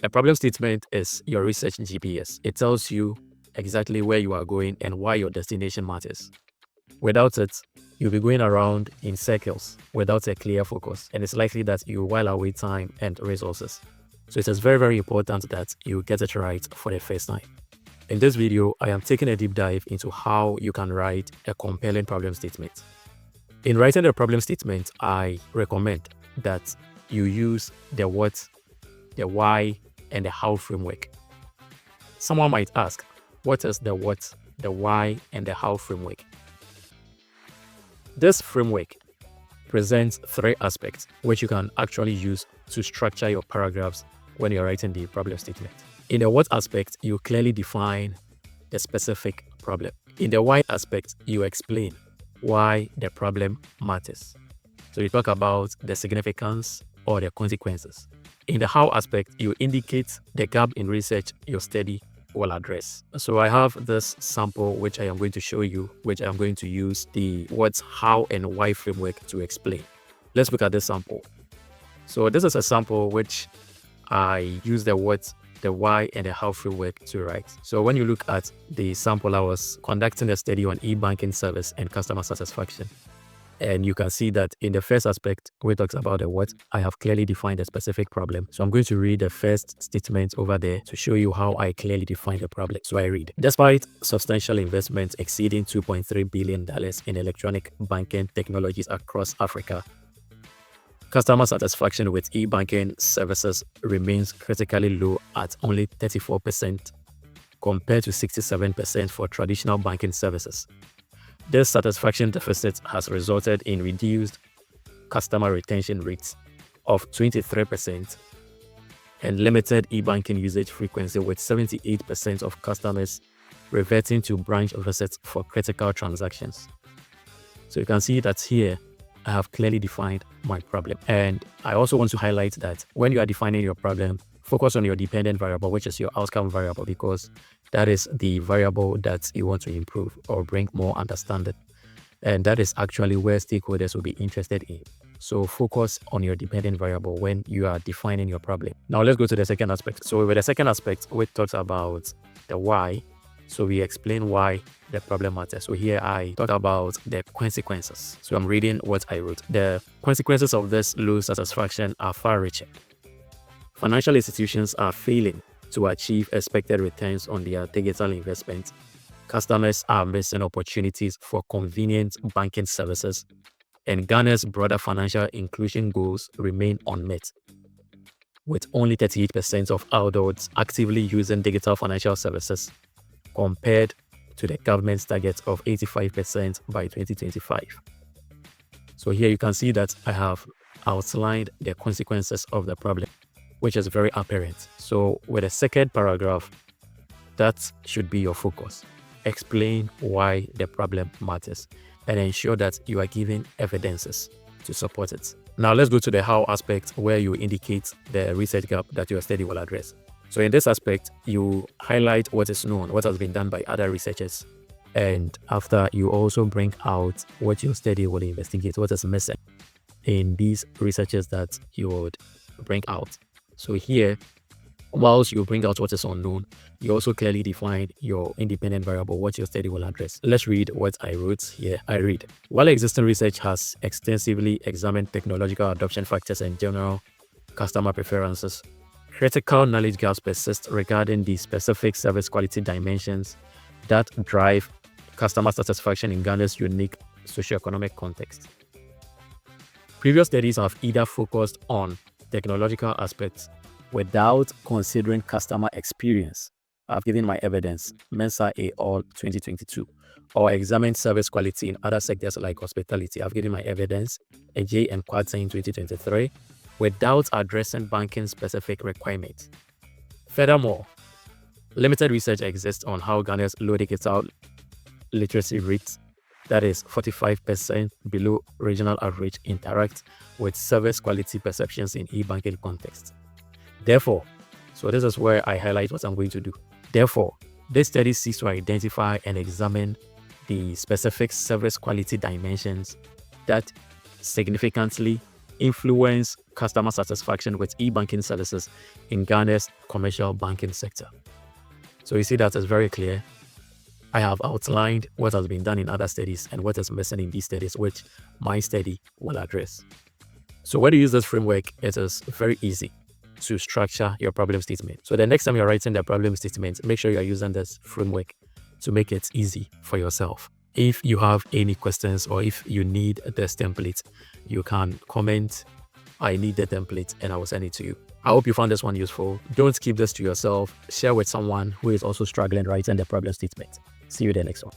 A problem statement is your research GPS. It tells you exactly where you are going and why your destination matters. Without it, you'll be going around in circles without a clear focus, and it's likely that you while away time and resources. So it is very, very important that you get it right for the first time. In this video, I am taking a deep dive into how you can write a compelling problem statement. In writing a problem statement, I recommend that you use the what, the why, and the how framework. Someone might ask, what is the what, the why, and the how framework? This framework presents three aspects which you can actually use to structure your paragraphs when you're writing the problem statement. In the what aspect, you clearly define the specific problem. In the why aspect, you explain why the problem matters. So you talk about the significance or the consequences. In the how aspect, you indicate the gap in research your study will address. So I have this sample which I am going to show you, which I'm going to use the what, how, and why framework to explain. Let's look at this sample. So this is a sample which I use the what, the why, and the how framework to write. So when you look at the sample, I was conducting a study on e-banking service and customer satisfaction. And you can see that in the first aspect, where it talks about the what, I have clearly defined a specific problem. So I'm going to read the first statement over there to show you how I clearly define the problem. So I read, despite substantial investments exceeding $2.3 billion in electronic banking technologies across Africa, customer satisfaction with e-banking services remains critically low at only 34% compared to 67% for traditional banking services. This satisfaction deficit has resulted in reduced customer retention rates of 23% and limited e-banking usage frequency, with 78% of customers reverting to branch visits for critical transactions. So you can see that here I have clearly defined my problem. And I also want to highlight that when you are defining your problem, focus on your dependent variable, which is your outcome variable, because that is the variable that you want to improve or bring more understanding. And that is actually where stakeholders will be interested in. So focus on your dependent variable when you are defining your problem. Now let's go to the second aspect. So with the second aspect, we talked about the why. So we explain why the problem matters. So here I talk about the consequences. So I'm reading what I wrote. The consequences of this low satisfaction are far-reaching. Financial institutions are failing to achieve expected returns on their digital investments. Customers are missing opportunities for convenient banking services, and Ghana's broader financial inclusion goals remain unmet, with only 38% of adults actively using digital financial services, compared to the government's target of 85% by 2025. So here you can see that I have outlined the consequences of the problem, which is very apparent. So with the second paragraph, that should be your focus. Explain why the problem matters and ensure that you are giving evidences to support it. Now let's go to the how aspect, where you indicate the research gap that your study will address. So in this aspect, you highlight what is known, what has been done by other researchers. And after, you also bring out what your study will investigate, what is missing in these researches that you would bring out. So here, whilst you bring out what is unknown, you also clearly define your independent variable, what your study will address. Let's read what I wrote here. I read, while existing research has extensively examined technological adoption factors and general customer preferences, critical knowledge gaps persist regarding the specific service quality dimensions that drive customer satisfaction in Ghana's unique socioeconomic context. Previous studies have either focused on technological aspects without considering customer experience. I've given my evidence, Mensah et al. 2022, or examined service quality in other sectors like hospitality. I've given my evidence, Ajay and Kwadze 2023, without addressing banking specific requirements. Furthermore, limited research exists on how Ghana's low digital literacy rates, that is 45% below regional average, interact with service quality perceptions in e-banking context. Therefore, so this is where I highlight what I'm going to do. Therefore, this study seeks to identify and examine the specific service quality dimensions that significantly influence customer satisfaction with e-banking services in Ghana's commercial banking sector. So you see that it's very clear. I have outlined what has been done in other studies and what is missing in these studies, which my study will address. So when you use this framework, it is very easy to structure your problem statement. So the next time you're writing the problem statement, make sure you're using this framework to make it easy for yourself. If you have any questions or if you need this template, you can comment, I need the template, and I will send it to you. I hope you found this one useful. Don't keep this to yourself. Share with someone who is also struggling writing the problem statement. See you in the next one.